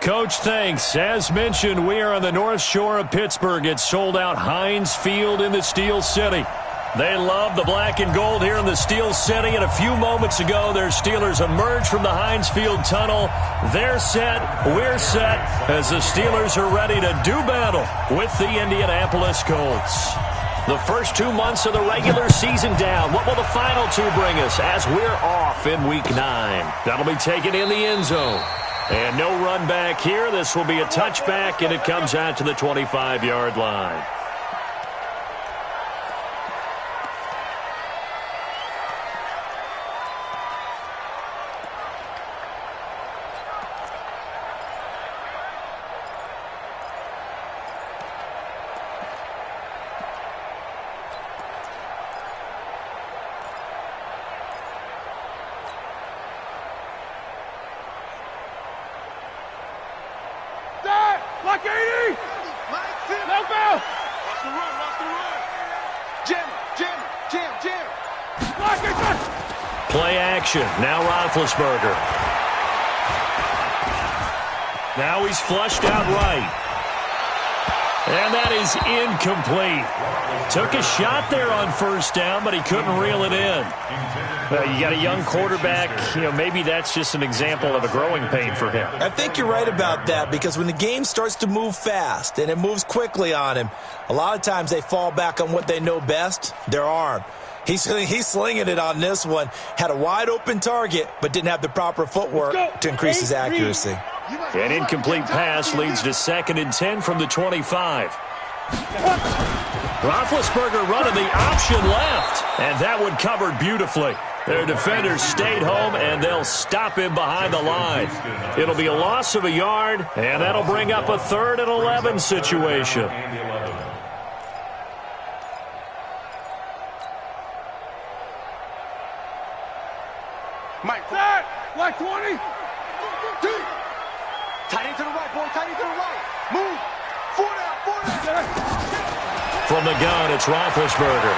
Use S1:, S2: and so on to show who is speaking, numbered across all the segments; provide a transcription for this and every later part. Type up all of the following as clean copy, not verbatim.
S1: Coach, thanks. As mentioned, we are on the North Shore of Pittsburgh. It's sold out Heinz Field in the Steel City. They love the black and gold here in the Steel City. And a few moments ago, their Steelers emerged from the Heinz Field tunnel. They're set. We're set as the Steelers are ready to do battle with the Indianapolis Colts. The first 2 months of the regular season down. What will the final two bring us as we're off in Week 9? That'll be taken in the end zone. And no run back here. This will be a touchback, and it comes out to the 25-yard line.
S2: Block 80! No foul! Watch the run, watch the run! Jam! Block it!
S1: Play action. Now Roethlisberger. Now he's flushed out right. And that is incomplete. Took a shot there on first down, but he couldn't reel it in. You got a young quarterback. Maybe that's just an example of a growing pain for him.
S3: I think you're right about that, because when the game starts to move fast and it moves quickly on him, a lot of times they fall back on what they know best, their arm. He's slinging it on this one. Had a wide-open target, but didn't have the proper footwork to increase his accuracy.
S1: An incomplete pass leads to 2nd and 10 from the 25. Roethlisberger running the option left, and that one covered beautifully. Their defenders stayed home, and they'll stop him behind the line. It'll be a loss of a yard, and that'll bring up a 3rd and 11 situation.
S2: Mike, set! Like 20! Tight end to the right, boy, tight end to the right. Move! 4 down!
S1: From the gun, it's Roethlisberger.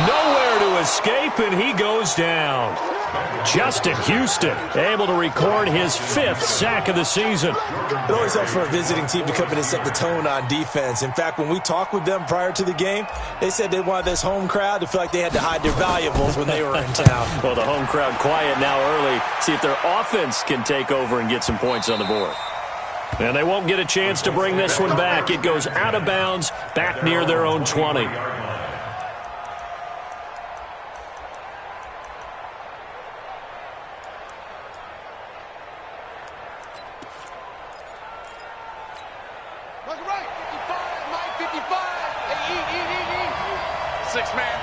S1: Nowhere to escape, and he goes down. Justin Houston able to record his 5th sack of the season.
S3: It always helps for a visiting team to come in and set the tone on defense. In fact, when we talked with them prior to the game, they said they wanted this home crowd to feel like they had to hide their valuables when they were in town.
S1: Well, the home crowd quiet now early. See if their offense can take over and get some points on the board. And they won't get a chance to bring this one back. It goes out of bounds back near their own 20.
S2: Right, 55, Mike, 55. Hey, 6-man.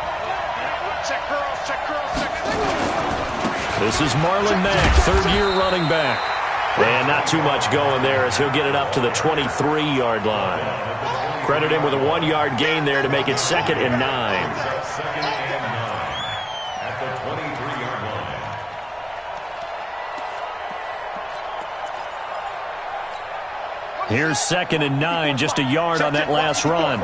S2: Check girls.
S1: This is Marlon Mack, 3rd-year running back. And not too much going there as he'll get it up to the 23-yard line. Credit him with a 1-yard gain there to make it 2nd and 9. Here's 2nd and 9, just a yard on that last run.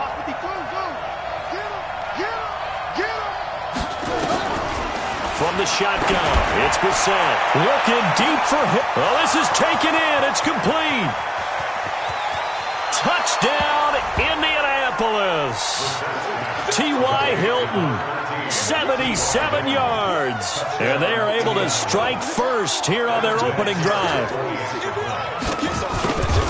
S1: From the shotgun, it's Bissett. Looking deep for him. Well, this is taken in. It's complete. Touchdown, Indianapolis. T.Y. Hilton, 77 yards. And they are able to strike first here on their opening drive.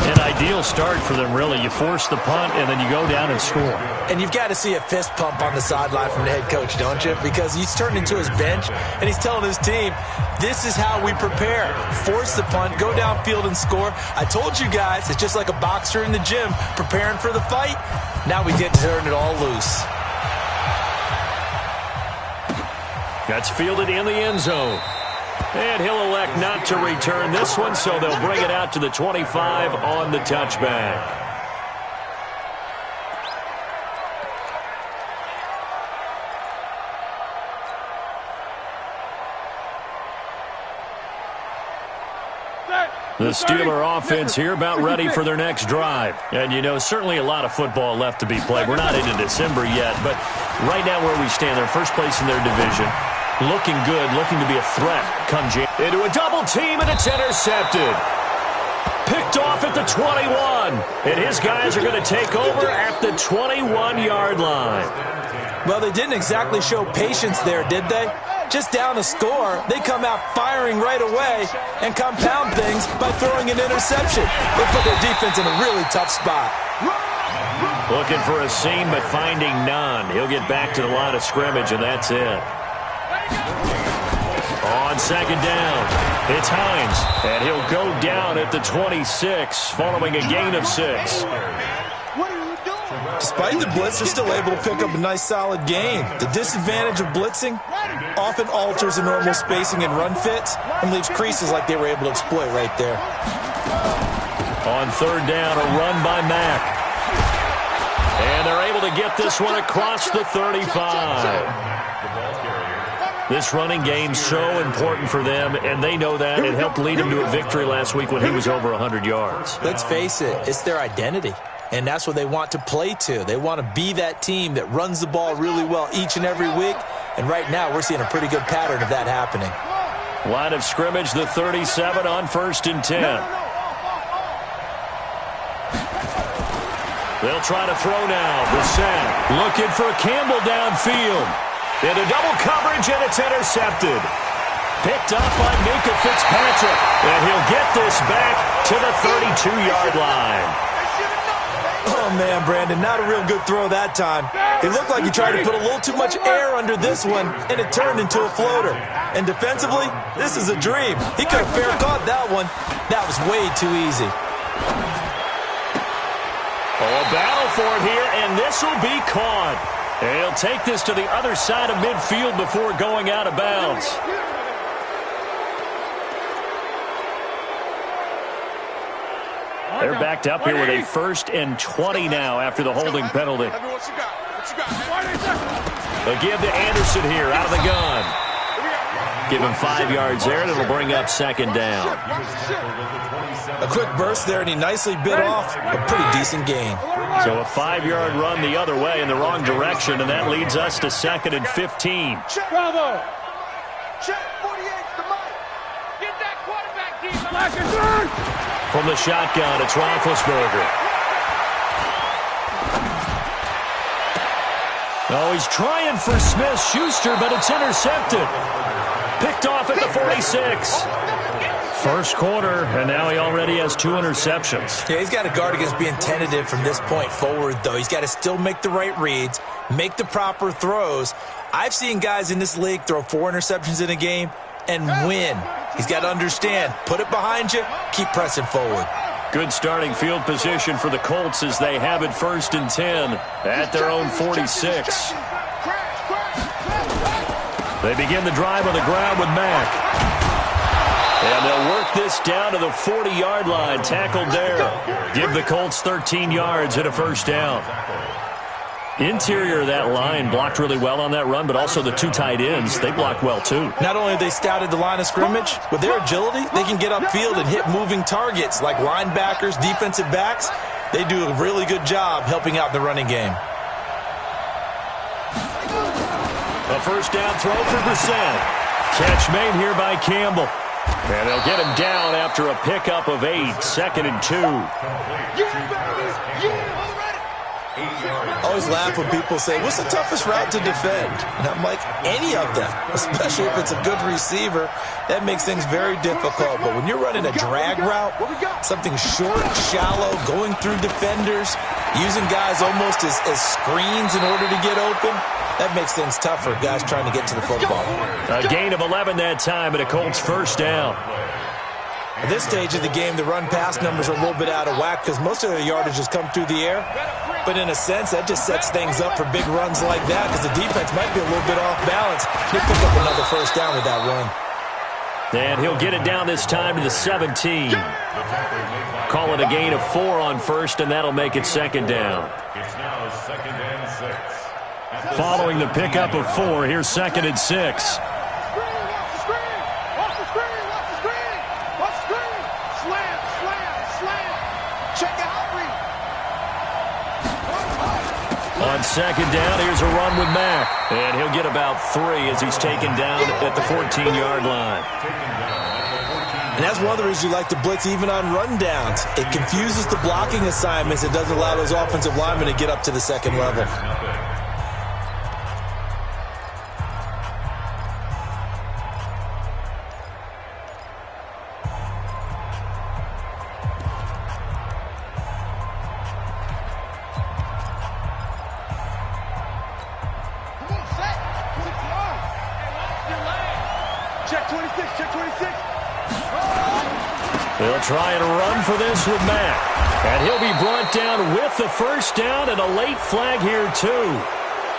S1: An ideal start for them, really. You force the punt, and then you go down and score.
S3: And you've got to see a fist pump on the sideline from the head coach, don't you? Because he's turned into his bench, and he's telling his team, this is how we prepare. Force the punt, go downfield and score. I told you guys, it's just like a boxer in the gym preparing for the fight. Now we get to turn it all loose.
S1: That's fielded in the end zone. And he'll elect not to return this one, so they'll bring it out to the 25 on the touchback. The Steeler offense here about ready for their next drive. And, certainly a lot of football left to be played. We're not into December yet, but right now where we stand, they're first place in their division. looking good, looking to be a threat come into a double team, and it's intercepted. Picked off at the 21, and his guys are going to take over at the 21-yard line.
S3: Well, they didn't exactly show patience there, did they? Just down a score, they come out firing right away and compound things by throwing an interception. They put their defense in a really tough spot.
S1: Looking for a seam, but finding none. He'll get back to the line of scrimmage, and that's it. On second down, it's Hines, and he'll go down at the 26 following a gain of 6.
S3: Despite the blitz, they're still able to pick up a nice, solid gain. The disadvantage of blitzing often alters the normal spacing and run fits and leaves creases like they were able to exploit right there.
S1: On third down, a run by Mack. And they're able to get this one across the 35. This running game's so important for them, and they know that. It helped lead them to a victory last week when he was over 100 yards.
S3: Let's face it, it's their identity. And that's what they want to play to. They want to be that team that runs the ball really well each and every week. And right now, we're seeing a pretty good pattern of that happening.
S1: Line of scrimmage, the 37 on 1st and 10. They'll try to throw now. Brissett looking for Campbell downfield. Into double coverage, and it's intercepted. Picked up by Minkah Fitzpatrick. And he'll get this back to the 32-yard line.
S3: Oh, man, Brandon, not a real good throw that time. It looked like he tried to put a little too much air under this one, and it turned into a floater. And defensively, this is a dream. He could have fair caught that one. That was way too easy.
S1: Oh, a battle for it here, and this will be caught. And he'll take this to the other side of midfield before going out of bounds. They're backed up here with a 1st and 20 now after the holding penalty. A give to Anderson here out of the gun. Give him 5 yards there, and it'll bring up 2nd down.
S3: A quick burst there, and he nicely bit off a pretty decent gain.
S1: So a 5-yard run the other way in the wrong direction, and that leads us to 2nd and 15.
S2: Bravo. Check 48 to Mike. Get that quarterback deep.
S1: From the shotgun, it's Roethlisberger. Oh, he's trying for Smith-Schuster, but it's intercepted. Picked off at the 46. First quarter, and now he already has 2 interceptions.
S3: Yeah, he's got to guard against being tentative from this point forward, though. He's got to still make the right reads, make the proper throws. I've seen guys in this league throw 4 interceptions in a game and win. He's got to understand, put it behind you, keep pressing forward.
S1: Good starting field position for the Colts as they have it 1st and 10 at their own 46. They begin the drive on the ground with Mack. And they'll work this down to the 40-yard line, tackled there. Give the Colts 13 yards and a 1st down. Interior of that line blocked really well on that run, but also the 2 tight ends, they blocked well too.
S3: Not only have they scouted the line of scrimmage, with their agility, they can get upfield and hit moving targets like linebackers, defensive backs. They do a really good job helping out the running game.
S1: A 1st down throw for Brissett. Catch made here by Campbell. And they'll get him down after a pickup of 8, 2nd and 2.
S3: I always laugh when people say, what's the toughest route to defend? And I'm like, any of them, especially if it's a good receiver. That makes things very difficult. But when you're running a drag route, something short, shallow, going through defenders, using guys almost as screens in order to get open, that makes things tougher, guys trying to get to the football.
S1: A gain of 11 that time, and a Colts 1st down.
S3: At this stage of the game, the run-pass numbers are a little bit out of whack because most of the yardage has come through the air. But in a sense, that just sets things up for big runs like that because the defense might be a little bit off balance. He'll pick up another 1st down with that run.
S1: And he'll get it down this time to the 17. Call it a gain of 4 on 1st, and that'll make it 2nd down.
S4: It's now 2nd and 6.
S1: Following the pickup of 4, here's 2nd and 6. On second down, here's a run with Mack. And he'll get about 3 as he's taken down at the 14-yard line.
S3: And that's one of the reasons you like to blitz even on rundowns. It confuses the blocking assignments. It doesn't allow those offensive linemen to get up to the second level.
S1: They'll try and run for this with Mack. And he'll be brought down with the first down and a late flag here, too.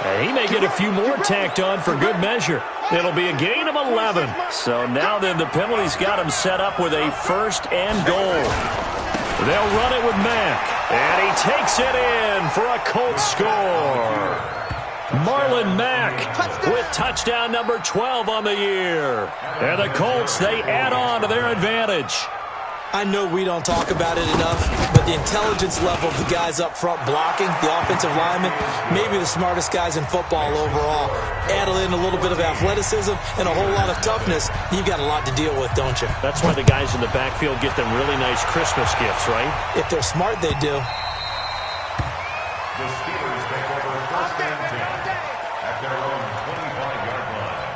S1: And he may get a few more tacked on for good measure. It'll be a gain of 11. So now then the penalty's got him set up with a first and goal. They'll run it with Mack. And he takes it in for a Colts score. Marlon Mack with touchdown number 12 on the year. And the Colts, they add on to their advantage.
S3: I know we don't talk about it enough, but the intelligence level of the guys up front blocking, the offensive linemen, maybe the smartest guys in football overall. Add in a little bit of athleticism and a whole lot of toughness, you've got a lot to deal with, don't you?
S1: That's why the guys in the backfield get them really nice Christmas gifts, right?
S3: If they're smart, they do.
S4: The Steelers take over first and 10 at their own 25-yard line.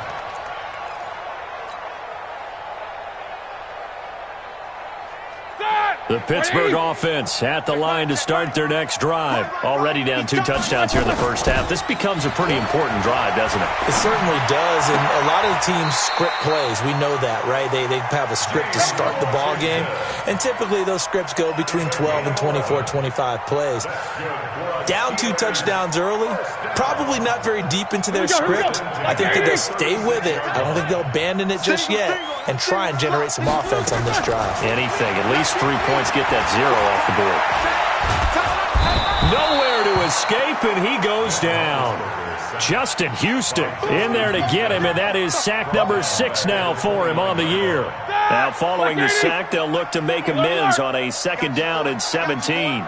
S1: The Pittsburgh offense at the line to start their next drive. Already down 2 touchdowns here in the first half. This becomes a pretty important drive, doesn't it?
S3: It certainly does, and a lot of the teams script plays. We know that, right? They have a script to start the ball game, and typically those scripts go between 12 and 24, 25 plays. Down 2 touchdowns early, probably not very deep into their script. I think that they'll stay with it. I don't think they'll abandon it just yet and try and generate some offense on this drive.
S1: Anything, at least 3 points, get that 0 off the board. Nowhere to escape, and he goes down. Justin Houston in there to get him, and that is sack number 6 now for him on the year. Now following the sack, they'll look to make amends on a second down and 17.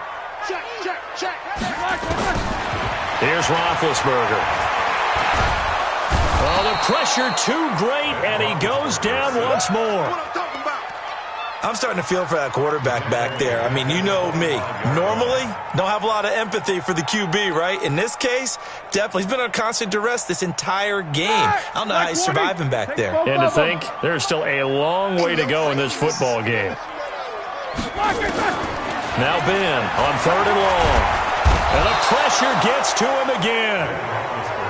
S1: Here's Roethlisberger. Oh, the pressure too great, and he goes down once more.
S3: I'm starting to feel for that quarterback back there. I mean, you know me. Normally, don't have a lot of empathy for the QB, right? In this case, definitely. He's been on constant duress this entire game. I don't know how he's surviving back there.
S1: And to think, there's still a long way to go in this football game. Now Ben on 3rd and long. And the pressure gets to him again.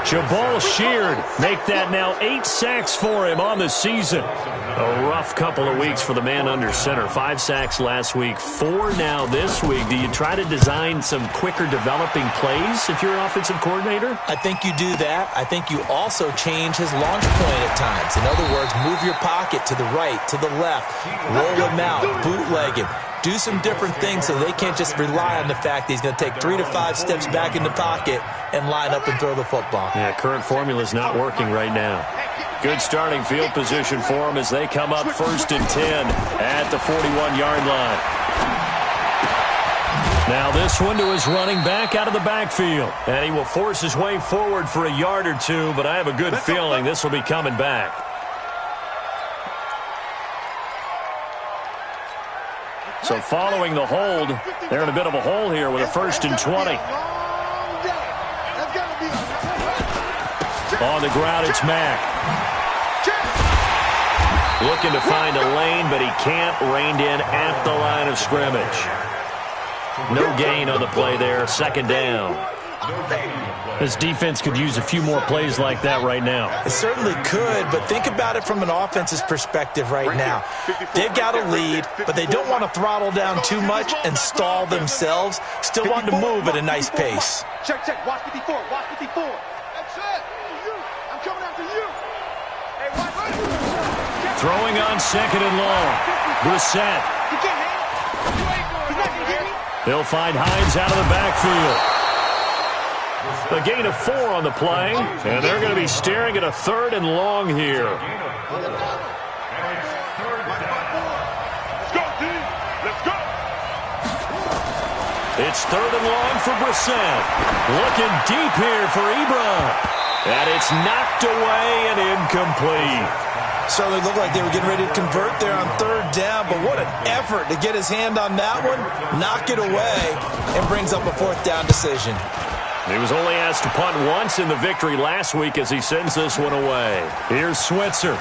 S1: Jabal Sheard make that now 8 sacks for him on the season. A rough couple of weeks for the man under center. 5 sacks last week, 4 now this week. Do you try to design some quicker developing plays if you're an offensive coordinator?
S3: I think you do that. I think you also change his launch point at times. In other words, move your pocket to the right, to the left, roll him out, bootleg him. Do some different things so they can't just rely on the fact that he's going to take 3 to 5 steps back in the pocket and line up and throw the football.
S1: Yeah, current formula is not working right now. Good starting field position for them as they come up 1st and 10 at the 41-yard line. Now this one to his running back out of the backfield. And he will force his way forward for a yard or 2, but I have a good feeling this will be coming back. So following the hold, they're in a bit of a hole here with a 1st and 20. On the ground, it's Mack. Looking to find a lane, but he can't. Reined in at the line of scrimmage. No gain on the play there. 2nd down. This defense could use a few more plays like that right now.
S3: It certainly could, but think about it from an offense's perspective right now. They've got a lead, but they don't want to throttle down too much and stall themselves. Still want to move at a nice pace.
S2: Check, check. Watch 54. Watch 54. That's it. I'm coming after you. Hey, watch.
S1: Throwing on 2nd and long. Brissett. They'll find Hines out of the backfield. A gain of 4 on the play, and they're going to be staring at a 3rd and long here.
S2: Let's go, team. Let's go.
S1: It's 3rd and long for Brissett. Looking deep here for Ebron. And it's knocked away and incomplete.
S3: Certainly looked like they were getting ready to convert there on 3rd down, but what an effort to get his hand on that one, knock it away, and brings up a 4th down decision.
S1: He was only asked to punt once in the victory last week as he sends this one away. Here's Switzer.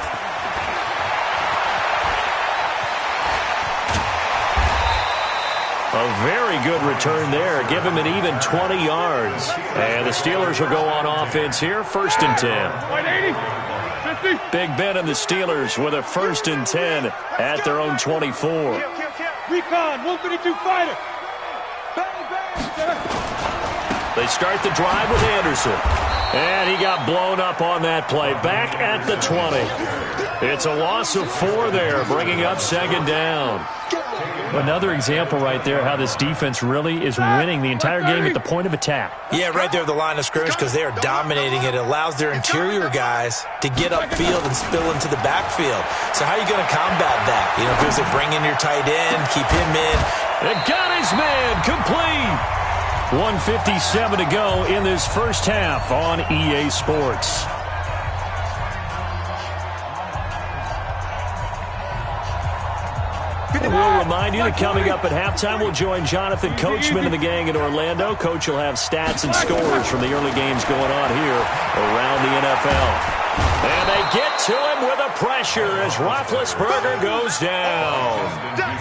S1: A very good return there. Give him an even 20 yards. And the Steelers will go on offense here, 1st and 10.
S2: 50.
S1: Big Ben and the Steelers with a 1st and 10 at their own 24.
S2: Recon, 152 fighter.
S1: They start the drive with Anderson. And he got blown up on that play. Back at the 20. It's a loss of 4 there, bringing up 2nd down.
S5: Another example right there how this defense really is winning the entire game at the point of attack.
S3: Yeah, right there at the line of scrimmage because they are dominating it. It allows their interior guys to get upfield and spill into the backfield. So how are you going to combat that? You know, because they bring in your tight end, keep him in.
S1: It got his man complete. 1:57 to go in this first half on EA Sports. And we'll remind you that coming up at halftime, we'll join Jonathan Coachman and the gang in Orlando. Coach will have stats and scores from the early games going on here around the NFL. And they get to him with a pressure as Roethlisberger goes down.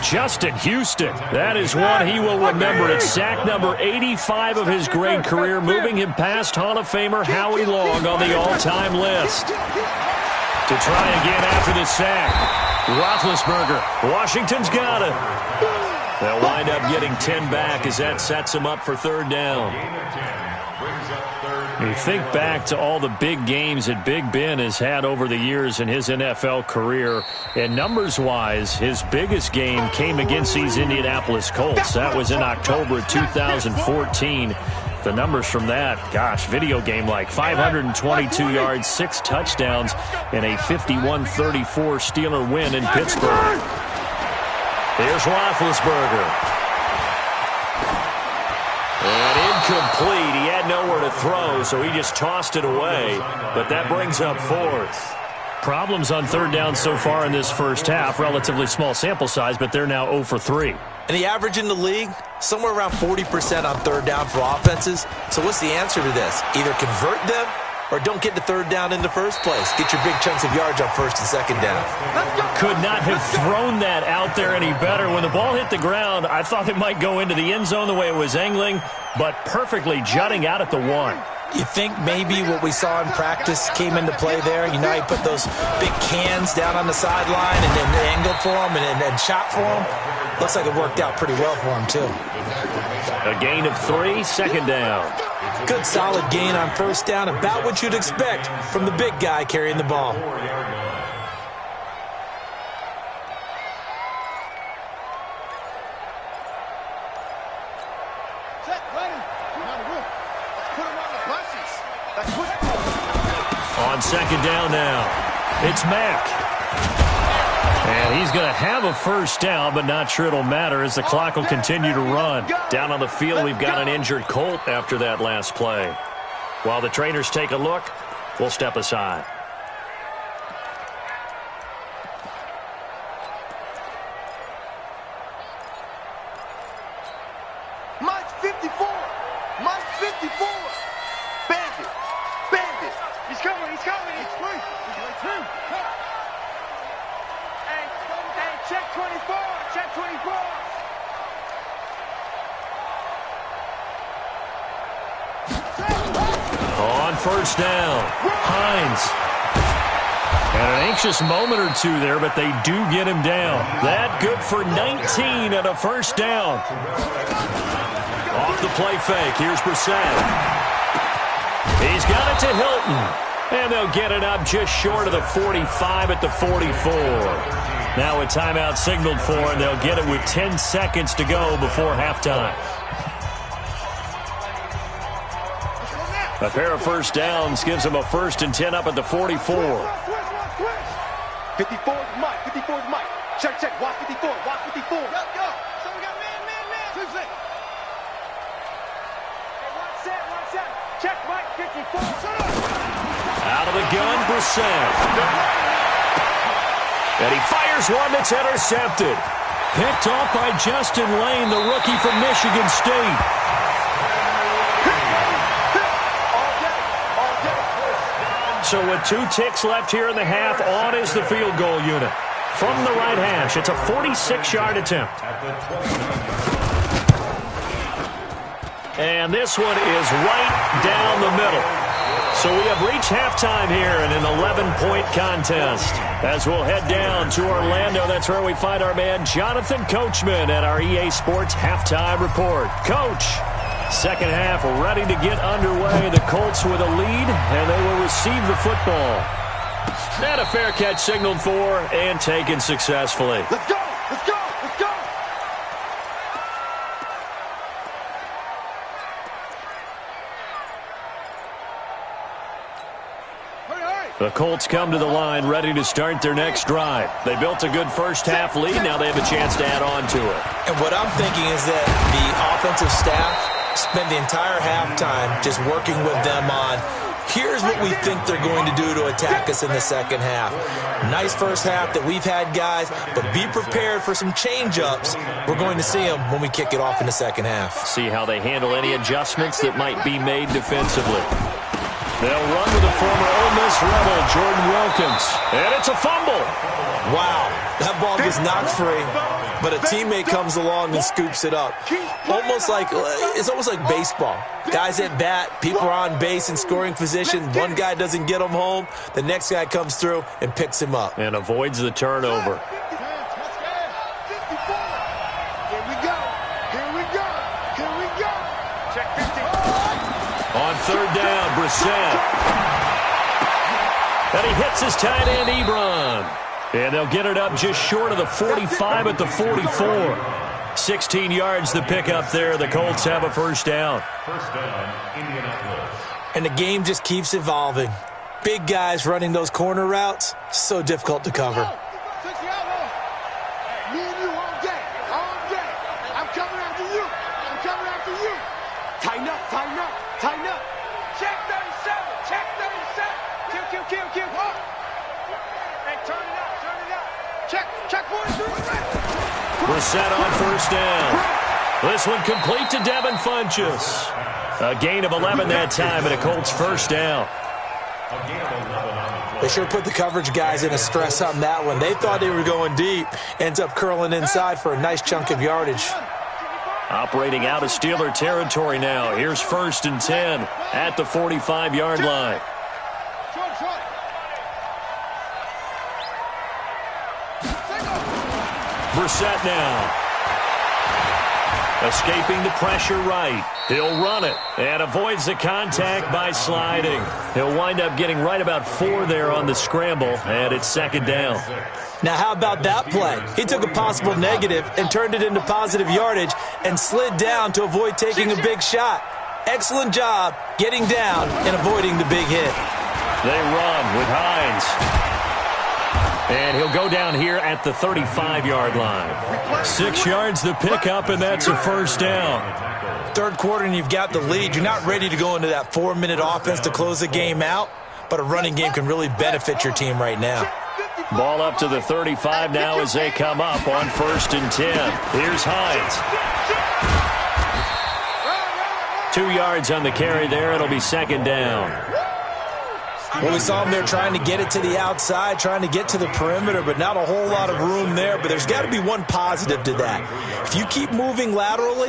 S1: Justin Houston, that is one he will remember. It's sack number 85 of his great career, moving him past Hall of Famer Howie Long on the all-time list. To try again after the sack. Roethlisberger, Washington's got it. They'll wind up getting 10 back as that sets them up for 3rd down. You think back to all the big games that Big Ben has had over the years in his NFL career, and numbers-wise, his biggest game came against these Indianapolis Colts. That was in October 2014. The numbers from that, gosh, video game like 522 yards, 6 touchdowns, and a 51-34 Steeler win in Pittsburgh. Here's Roethlisberger. And incomplete. He had nowhere to throw, so he just tossed it away. But that brings up 4th.
S5: Problems on 3rd down so far in this first half. Relatively small sample size, but they're now 0 for 3.
S3: And the average in the league, somewhere around 40% on 3rd down for offenses. So what's the answer to this? Either convert them or don't get to 3rd down in the first place. Get your big chunks of yards on 1st and 2nd down.
S1: Could not have thrown that out there any better. When the ball hit the ground, I thought it might go into the end zone the way it was angling, but perfectly jutting out at the 1.
S3: You think maybe what we saw in practice came into play there? You know, he put those big cans down on the sideline and then angled for him and then shot for him. Looks like it worked out pretty well for him, too.
S1: A gain of 3, 2nd down.
S3: Good solid gain on 1st down, about what you'd expect from the big guy carrying the ball.
S1: On 2nd down now, it's Mack. And he's going to have a 1st down, but not sure it'll matter as the clock will continue to run. Down on the field, we've got an injured Colt after that last play. While the trainers take a look, we'll step aside.
S6: Mike 54! Mike 54! Bandit! Bandit! He's coming! He's coming! He's free! He's right too! Hey, check 24! Check 24!
S1: On 1st down, Hines. And an anxious moment or two there, but they do get him down. That good for 19 and a 1st down. Off the play fake, here's Brissett. He's got it to Hilton. And they'll get it up just short of the 45 at the 44. Now a timeout signaled for, and they'll get it with 10 seconds to go before halftime. A pair of 1st downs gives them a 1st and 10 up at the 44.
S6: 54 is Mike. 54 is Mike. Check, check. Watch 54. Watch 54. Go, go. So we got man. 2-6.
S2: Check Mike 54.
S1: Out of the gun, Brissett. And he fires one that's intercepted. Picked off by Justin Lane, the rookie from Michigan State. So with 2 ticks left here in the half, on is the field goal unit. From the right hash, it's a 46-yard attempt. And this one is right down the middle. So we have reached halftime here in an 11-point contest. As we'll head down to Orlando, that's where we find our man Jonathan Coachman at our EA Sports Halftime Report. Coach, second half ready to get underway. The Colts with a lead, and they will receive the football. And a fair catch signaled for and taken successfully.
S6: Let's go! Let's go! Let's go!
S1: The Colts come to the line ready to start their next drive. They built a good first-half lead. Now they have a chance to add on to it.
S3: And what I'm thinking is that the offensive staff spent the entire halftime just working with them on, here's what we think they're going to do to attack us in the second half. Nice first half that we've had, guys, but be prepared for some change-ups. We're going to see them when we kick it off in the second half.
S1: See how they handle any adjustments that might be made defensively. They'll run with the former Ole Miss Rebel, Jordan Wilkins. And it's a fumble.
S3: Wow, that ball gets knocked free, but a teammate comes along and scoops it up. It's almost like baseball. Guys at bat, people are on base in scoring position. One guy doesn't get him home. The next guy comes through and picks him up.
S1: And avoids the turnover.
S6: Here we go. Here we go. Here we go.
S2: Check 50.
S1: On third down, Brissett. And he hits his tight end, Ebron. And they'll get it up just short of the 45 at the 44. 16 yards to pick up there. The Colts have a first down.
S4: First down, Indianapolis.
S3: And the game just keeps evolving. Big guys running those corner routes, so difficult to cover.
S6: Me and you all day. All day. I'm coming after you. I'm coming after you. Tighten up. Tighten up. Tighten up.
S2: Check 37. Check 37. Kill. Hey, turn it up. Turn it up.
S6: Check 43.
S1: Brissett on first down. This one complete to Devin Funchess. A gain of 11 that time and a Colts first down.
S3: They sure put the coverage guys in a stress on that one. They thought they were going deep. Ends up curling inside for a nice chunk of yardage.
S1: Operating out of Steeler territory now. Here's 1st and 10 at the 45-yard line. Brissett now. Escaping the pressure right. He'll run it and avoids the contact by sliding. He'll wind up getting right about 4 there on the scramble, and it's second down.
S3: Now, how about that play? He took a possible negative and turned it into positive yardage and slid down to avoid taking a big shot. Excellent job getting down and avoiding the big hit.
S1: They run with Hines. And he'll go down here at the 35-yard line. 6 yards to pick up, and that's a first down.
S3: Third quarter, and you've got the lead. You're not ready to go into that 4-minute offense to close the game out, but a running game can really benefit your team right now.
S1: Ball up to the 35 now as they come up on 1st and 10. Here's Hines. 2 yards on the carry there. It'll be second down.
S3: Well, we saw him there trying to get it to the outside, trying to get to the perimeter, but not a whole lot of room there. But there's got to be one positive to that. If you keep moving laterally,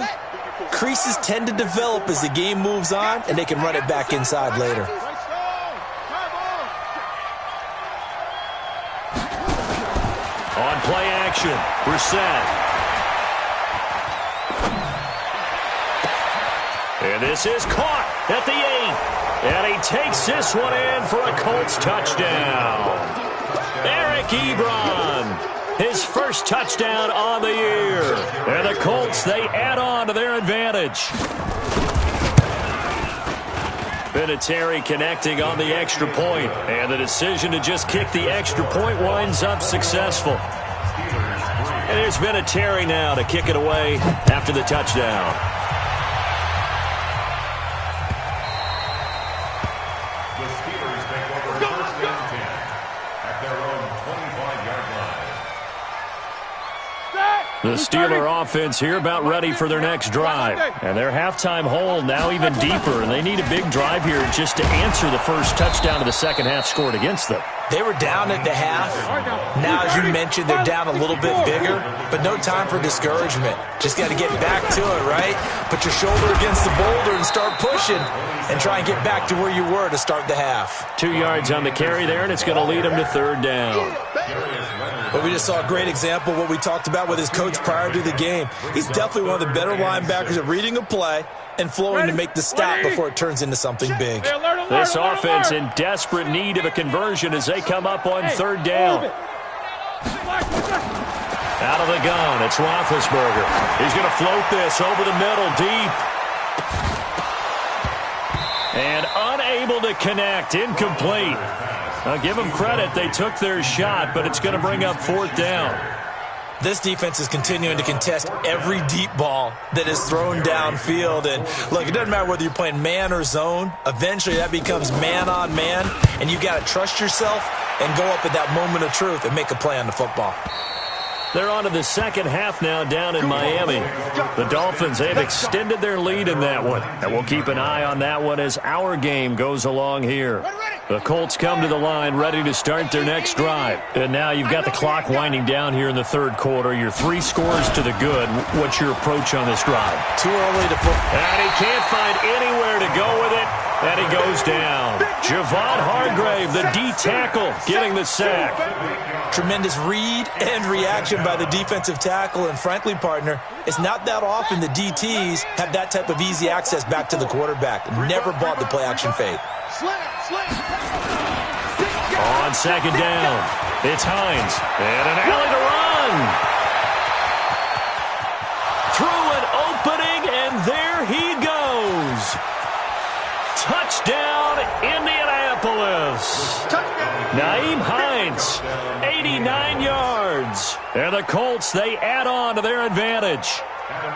S3: creases tend to develop as the game moves on, and they can run it back inside later.
S1: On play action, Brissett. And this is caught at the 8. And he takes this one in for a Colts touchdown. Eric Ebron, his first touchdown on the year. And the Colts, they add on to their advantage. Vinatieri connecting on the extra point. And the decision to just kick the extra point winds up successful. And here's Vinatieri now to kick it away after the touchdown. The Steeler offense here about ready for their next drive. And their halftime hole now even deeper, and they need a big drive here just to answer the first touchdown of the second half scored against them.
S3: They were down at the half. Now, as you mentioned, they're down a little bit bigger, but no time for discouragement. Just got to get back to it, right? Put your shoulder against the boulder and start pushing and try and get back to where you were to start the half.
S1: 2 yards on the carry there, and it's going to lead them to third down.
S3: But we just saw a great example of what we talked about with his coach prior to the game. He's definitely one of the better linebackers at reading a play and flowing to make the stop before it turns into something big.
S1: This offense in desperate need of a conversion as they come up on third down. Out of the gun, it's Roethlisberger. He's going to float this over the middle, deep. And unable to connect, incomplete. Now give them credit, they took their shot, but it's going to bring up fourth down.
S3: This defense is continuing to contest every deep ball that is thrown downfield. And, look, it doesn't matter whether you're playing man or zone. Eventually that becomes man on man, and you got to trust yourself and go up at that moment of truth and make a play on the football.
S1: They're on to the second half now down in Miami. The Dolphins, they've extended their lead in that one. And we'll keep an eye on that one as our game goes along here. The Colts come to the line ready to start their next drive. And now you've got the clock winding down here in the third quarter. You're 3 scores to the good. What's your approach on this drive?
S3: Too early to put.
S1: And he can't find anywhere to go with it. And he goes down. Javon Hargrave, the D tackle, getting the sack.
S3: Tremendous read and reaction by the defensive tackle. And frankly, partner, it's not that often the DTs have that type of easy access back to the quarterback. Never bought the play-action fake.
S1: On second down, it's Hines. And an alley to run. Through an opening, and there he goes. Touchdown, Indianapolis. Nyheim Hines, 89 yards. And the Colts, they add on to their advantage.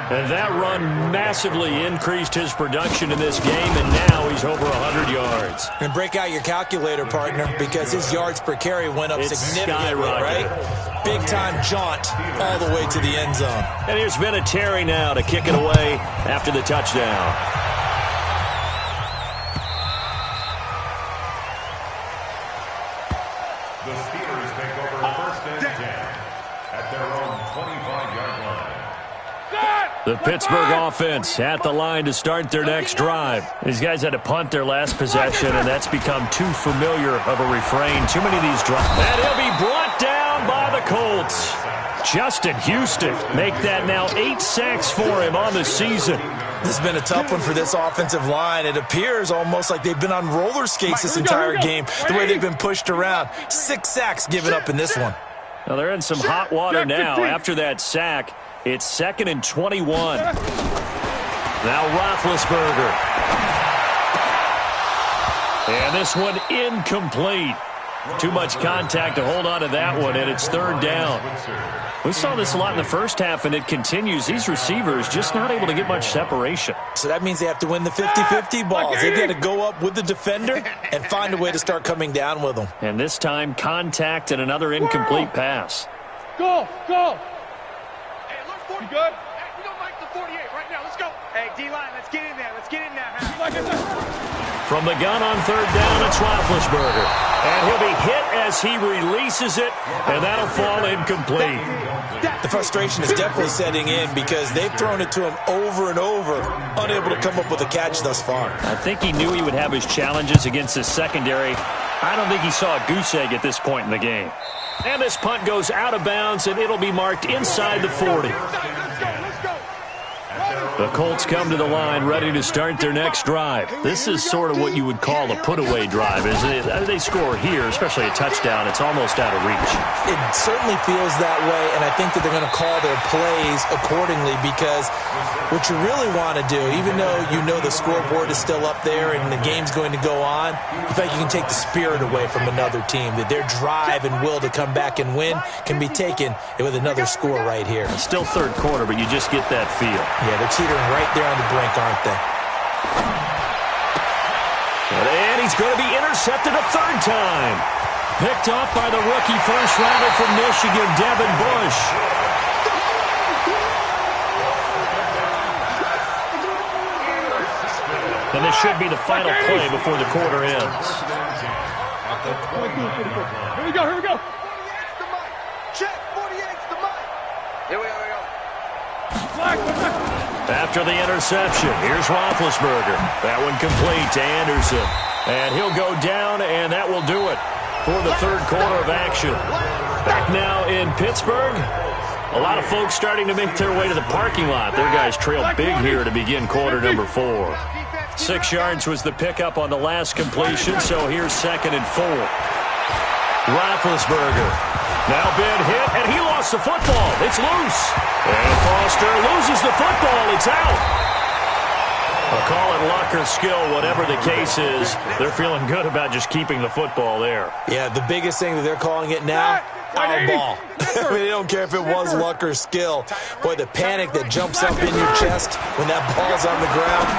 S1: And that run massively increased his production in this game, and now he's over 100 yards.
S3: And break out your calculator, partner, because his yards per carry went up significantly, right? Big-time jaunt all the way to the end zone.
S1: And here's Vinatieri now to kick it away after the touchdown.
S4: The Steelers take over first and 10 at their own 25-yard line.
S1: The Pittsburgh offense at the line to start their next drive. These guys had to punt their last possession, and that's become too familiar of a refrain. Too many of these drives. And he'll be brought down by the Colts. Justin Houston make that now 8 sacks for him on the season.
S3: This has been a tough one for this offensive line. It appears almost like they've been on roller skates this entire game, the way they've been pushed around. 6 sacks given up in this one.
S1: Now they're in some hot water now after that sack. It's 2nd and 21. Now Roethlisberger. And this one incomplete. Too much contact to hold on to that one, and it's third down. We saw this a lot in the first half, and it continues. These receivers just not able to get much separation.
S3: So that means they have to win the 50-50 balls. They've got to go up with the defender and find a way to start coming down with them.
S1: And this time, contact and another incomplete pass.
S2: Go! Hey, look, 40. You good? Hey, we don't like the 48 right now. Let's go. Hey, D-line, let's get in there. Let's get in there.
S1: From the gun on third down, it's Roethlisberger. And he'll be hit as he releases it, and that'll fall incomplete.
S3: The frustration is definitely setting in because they've thrown it to him over and over, unable to come up with a catch thus far.
S1: I think he knew he would have his challenges against his secondary. I don't think he saw a goose egg at this point in the game. And this punt goes out of bounds, and it'll be marked inside the 40. The Colts come to the line ready to start their next drive. This is sort of what you would call a put-away drive, isn't it? They score here, especially a touchdown. It's almost out of reach.
S3: It certainly feels that way, and I think that they're going to call their plays accordingly because what you really want to do, even though you know the scoreboard is still up there and the game's going to go on, you think you can take the spirit away from another team, that their drive and will to come back and win can be taken with another score right here.
S1: It's still third quarter, but you just get that feel.
S3: Yeah, they're teetering right there on the brink, aren't they?
S1: And he's going to be intercepted a third time. Picked off by the rookie first rounder from Michigan, Devin Bush.
S5: And this should be the final play before the quarter ends.
S2: Here we go, here we go.
S6: 48's the mic. Check, 48's the mic. Here we go.
S1: After the interception, here's Roethlisberger. That one complete to Anderson. And he'll go down, and that will do it for the third quarter of action. Back now in Pittsburgh. A lot of folks starting to make their way to the parking lot. Their guys trail big here to begin quarter number 4. 6 yards was the pickup on the last completion, so here's 2nd and 4. Roethlisberger now been hit, and he lost the football. It's loose. And Foster loses the football. It's out. I'll call it luck or skill, whatever the case is. They're feeling good about just keeping the football there.
S3: Yeah, the biggest thing that they're calling it now, our ball. I mean, they don't care if it was luck or skill. Boy, the panic that jumps up in your chest when that ball's on the ground,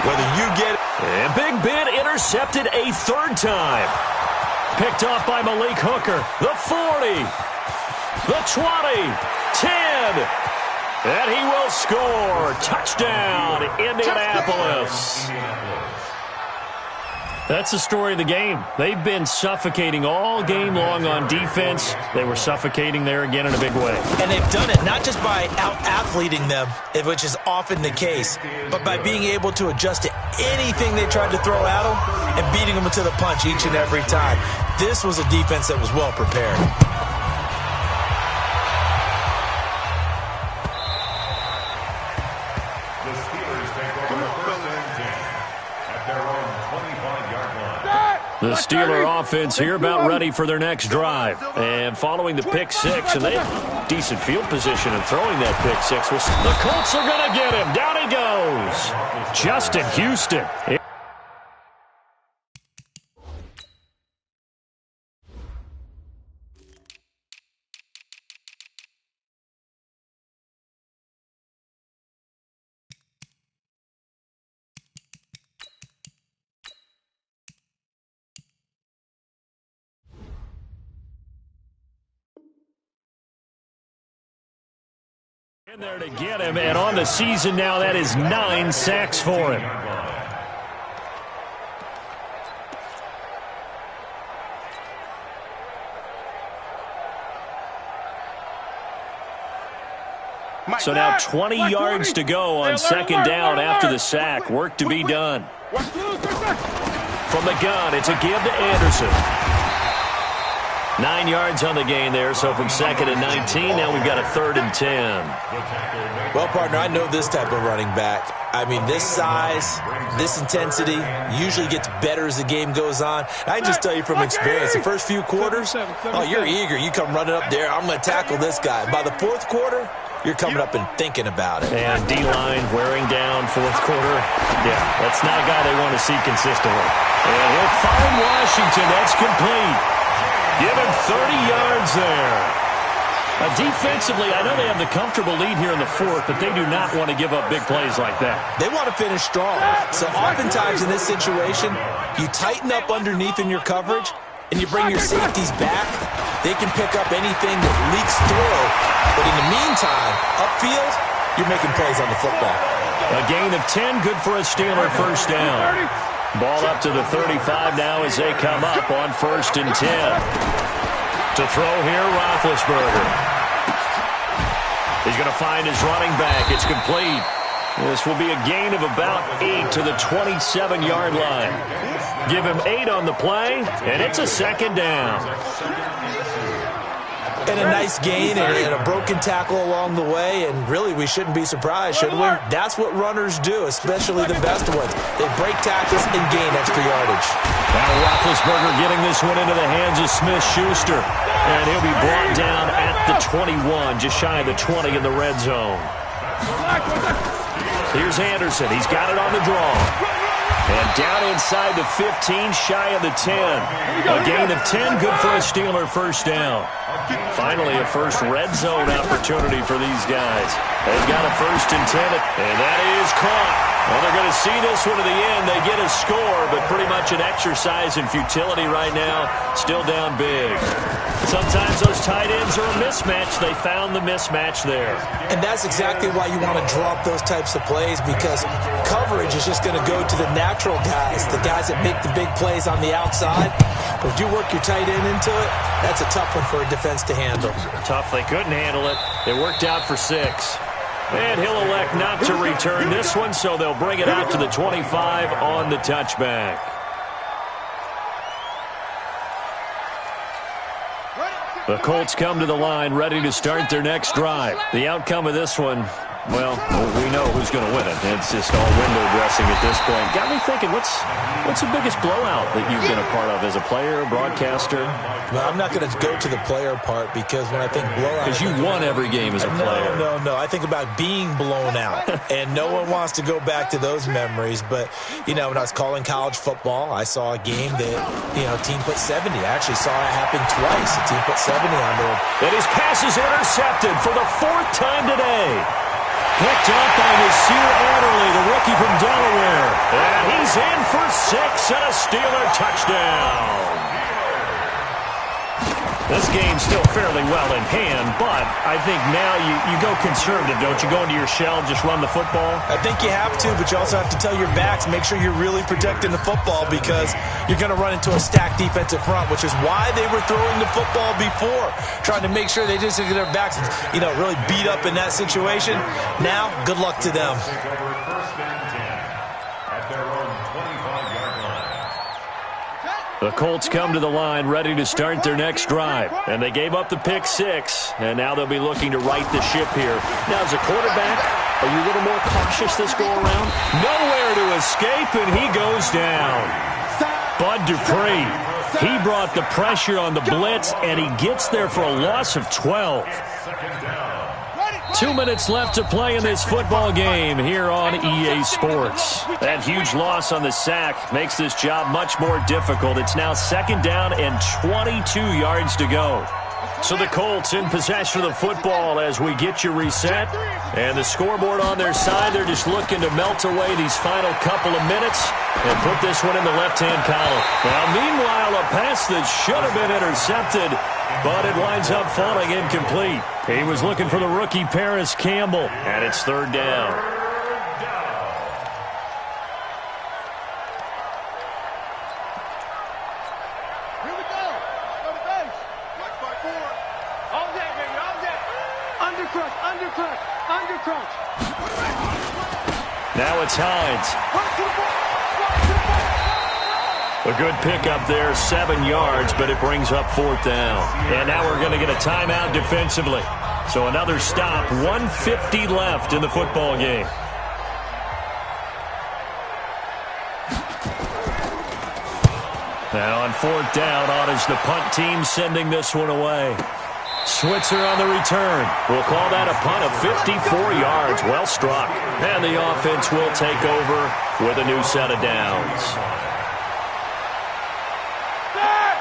S3: whether you get it.
S1: And Big Ben intercepted a 3rd time. Picked off by Malik Hooker. The 40. The 20. 10. And he will score. Touchdown, Indianapolis. That's the story of the game. They've been suffocating all game long on defense. They were suffocating there again in a big way.
S3: And they've done it not just by out-athleting them, which is often the case, but by being able to adjust to anything they tried to throw at them and beating them to the punch each and every time. This was a defense that was well prepared.
S1: The Steeler offense here about ready for their next drive. And following the pick 6, and they have decent field position in throwing that pick 6. The Colts are going to get him. Down he goes. Justin Houston. In there to get him, and on the season now, that is 9 sacks for him. So now 20 yards to go on 2nd down after the sack. Work to be done. From the gun, it's a give to Anderson. 9 yards on the gain there, so from 2nd and 19, now we've got a 3rd and 10.
S3: Well, partner, I know this type of running back. I mean, this size, this intensity usually gets better as the game goes on. I can just tell you from experience, the first few quarters, oh, you're eager. You come running up there, I'm going to tackle this guy. By the 4th quarter, you're coming up and thinking about it.
S1: And D-line wearing down 4th quarter. Yeah, that's not a guy they want to see consistently. And he'll find Washington. That's complete. Give him 30 yards there. Defensively, I know they have the comfortable lead here in the 4th, but they do not want to give up big plays like that.
S3: They want to finish strong. So oftentimes in this situation, you tighten up underneath in your coverage, and you bring your safeties back. They can pick up anything that leaks through. But in the meantime, upfield, you're making plays on the football.
S1: A gain of 10, good for a Steeler 1st down. Ball up to the 35 now as they come up on 1st and 10. To throw here, Roethlisberger. He's going to find his running back. It's complete. This will be a gain of about 8 to the 27-yard line. Give him 8 on the play, and it's a 2nd down.
S3: And a nice gain and a broken tackle along the way, and really we shouldn't be surprised, should we? That's what runners do, especially the best ones. They break tackles and gain extra yardage.
S1: Now Roethlisberger getting this one into the hands of Smith-Schuster, and he'll be brought down at the 21, just shy of the 20 in the red zone. Here's Anderson. He's got it on the draw. And down inside the 15, shy of the 10. A gain of 10, good for a Steeler 1st down. Finally, a first red zone opportunity for these guys. They've got a 1st and 10, and that is caught. Well, they're going to see this one to the end. They get a score, but pretty much an exercise in futility right now. Still down big. Sometimes those tight ends are a mismatch. They found the mismatch there.
S3: And that's exactly why you want to drop those types of plays, because coverage is just going to go to the natural guys, the guys that make the big plays on the outside. But if you work your tight end into it, that's a tough one for a defense to handle.
S1: Tough. They couldn't handle it. It worked out for 6. And he'll elect not to return this one, so they'll bring it out to the 25 on the touchback. The Colts come to the line ready to start their next drive. The outcome of this one, well, we know who's going to win it. It's just all window dressing at this point. Got me thinking, what's the biggest blowout that you've been a part of as a player, broadcaster?
S3: Well, I'm not going to go to the player part, because when I think blowout...
S1: Because you won every game as a player.
S3: No. I think about being blown out, and no one wants to go back to those memories. But, when I was calling college football, I saw a game that, team put 70. I actually saw it happen twice. A team put 70 on there.
S1: And his pass is intercepted for the 4th time today. Picked up by Nasir Adderley, the rookie from Delaware. And he's in for 6 and a Steeler touchdown. This game's still fairly well in hand, but I think now you go conservative, don't you? Go into your shell and just run the football?
S3: I think you have to, but you also have to tell your backs, make sure you're really protecting the football, because you're going to run into a stacked defensive front, which is why they were throwing the football before, trying to make sure they just get their backs, really beat up in that situation. Now, good luck to them.
S1: The Colts come to the line ready to start their next drive. And they gave up the pick 6. And now they'll be looking to right the ship here. Now, as a quarterback, are you a little more cautious this go-around? Nowhere to escape, and he goes down. Bud Dupree, he brought the pressure on the blitz, and he gets there for a loss of 12. 2 minutes left to play in this football game here on EA Sports. That huge loss on the sack makes this job much more difficult. It's now 2nd down and 22 yards to go. So the Colts in possession of the football as we get you reset. And the scoreboard on their side, they're just looking to melt away these final couple of minutes and put this one in the left-hand column. Now, meanwhile, a pass that should have been intercepted, but it winds up falling incomplete. He was looking for the rookie Paris Campbell, and it's 3rd down. Now it's Hines. A good pickup there, 7 yards, but it brings up 4th down. And now we're going to get a timeout defensively. So another stop, 1:50 left in the football game. Now on 4th down, on is the punt team sending this one away. Switzer on the return. We'll call that a punt of 54 yards. Well struck. And the offense will take over with a new set of downs.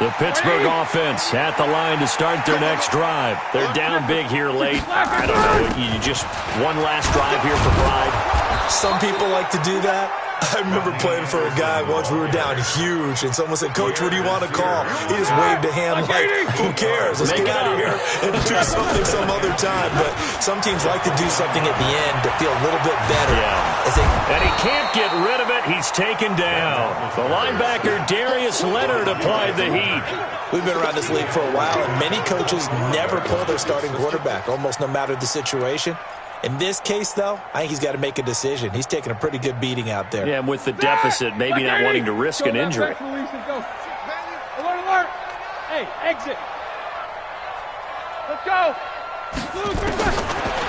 S1: The Pittsburgh offense at the line to start their next drive. They're down big here late. I don't know. You just one last drive here for pride.
S3: Some people like to do that. I remember playing for a guy once. We were down huge, and someone said, "Coach, what do you want to call?" He just waved a hand like, "Who cares? Let's get out of here and do something some other time." But some teams like to do something at the end to feel a little bit better.
S1: And he can't get rid of it. He's taken down. The linebacker, Darius Leonard, applied the heat.
S3: We've been around this league for a while, and many coaches never pull their starting quarterback, almost no matter the situation. In this case, though, I think he's got to make a decision. He's taking a pretty good beating out there.
S1: Yeah, and with the deficit, maybe not wanting to risk an injury.
S2: Alert, alert! Hey, exit! Let's go!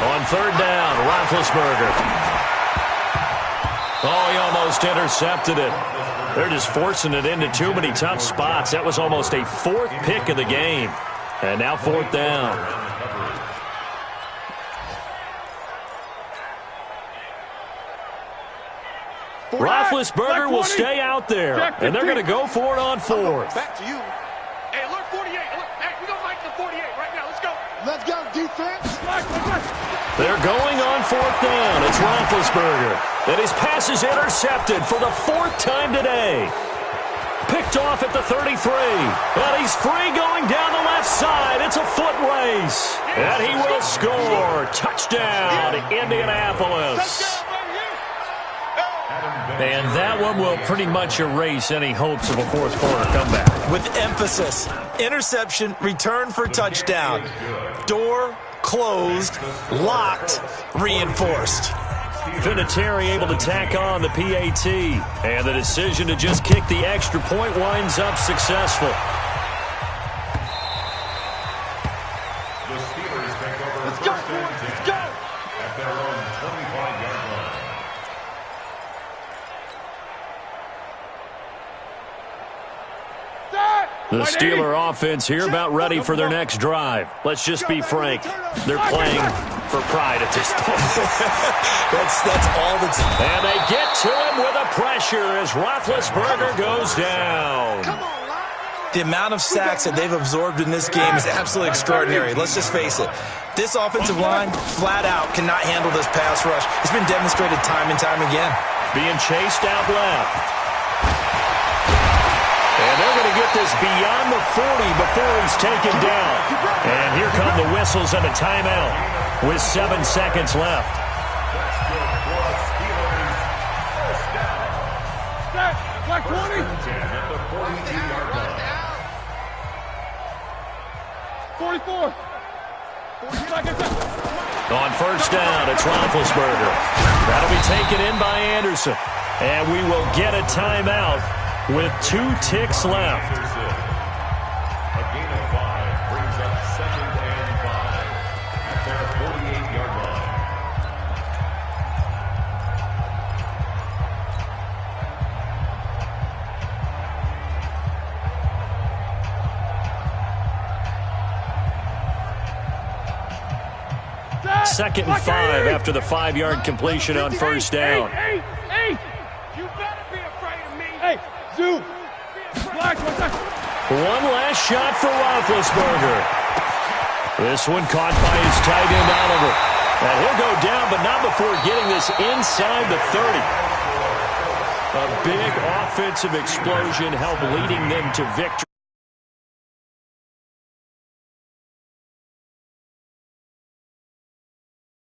S1: On 3rd down, Roethlisberger. Oh, he almost intercepted it. They're just forcing it into too many tough spots. That was almost a 4th pick of the game. And now 4th down. Roethlisberger will stay out there, and they're going to go for it on 4th.
S6: Back to you.
S2: Hey, alert 48. Alert. Hey, we don't like the 48 right now. Let's go.
S6: Let's go, defense.
S1: They're going on 4th down. It's Roethlisberger. And his pass is intercepted for the 4th time today. Picked off at the 33. And he's free going down the left side. It's a foot race. And he will score. Touchdown, Indianapolis. And that one will pretty much erase any hopes of a fourth quarter comeback.
S3: With emphasis, interception, return for touchdown. Door closed, locked, reinforced.
S1: Vinatieri able to tack on the PAT. And the decision to just kick the extra point winds up successful.
S4: The Steelers take over
S6: Let's go,
S4: first and 10
S6: let's go.
S4: at their own 25-yard line.
S1: The Steeler offense here about ready for their next drive. Let's just be frank. They're playing for pride at this point.
S3: That's all that's...
S1: And they get to him with a pressure as Roethlisberger goes down.
S3: The amount of sacks that they've absorbed in this game is absolutely extraordinary. Let's just face it. This offensive line, flat out, cannot handle this pass rush. It's been demonstrated time and time again.
S1: Being chased out left. And they're going to get this beyond the 40 before he's taken down. And here come the whistles and a timeout with 7 seconds left.
S2: Black 20.
S4: At the 42-yard line.
S2: 44. 40 seconds.
S1: On first down, it's Roethlisberger. That'll be taken in by Anderson. And we will get a timeout with 2 ticks left.
S4: A gain of 5 brings up 2nd and 5 at their 48-yard line.
S1: Second and 5 after the 5-yard completion on first down.
S2: Hey. You better be afraid of me. Hey, Zoo. Black, what's that?
S1: One last shot for Roethlisberger. This one caught by his tight end Oliver. And he'll go down, but not before getting this inside the 30. A big offensive explosion helped leading them to victory.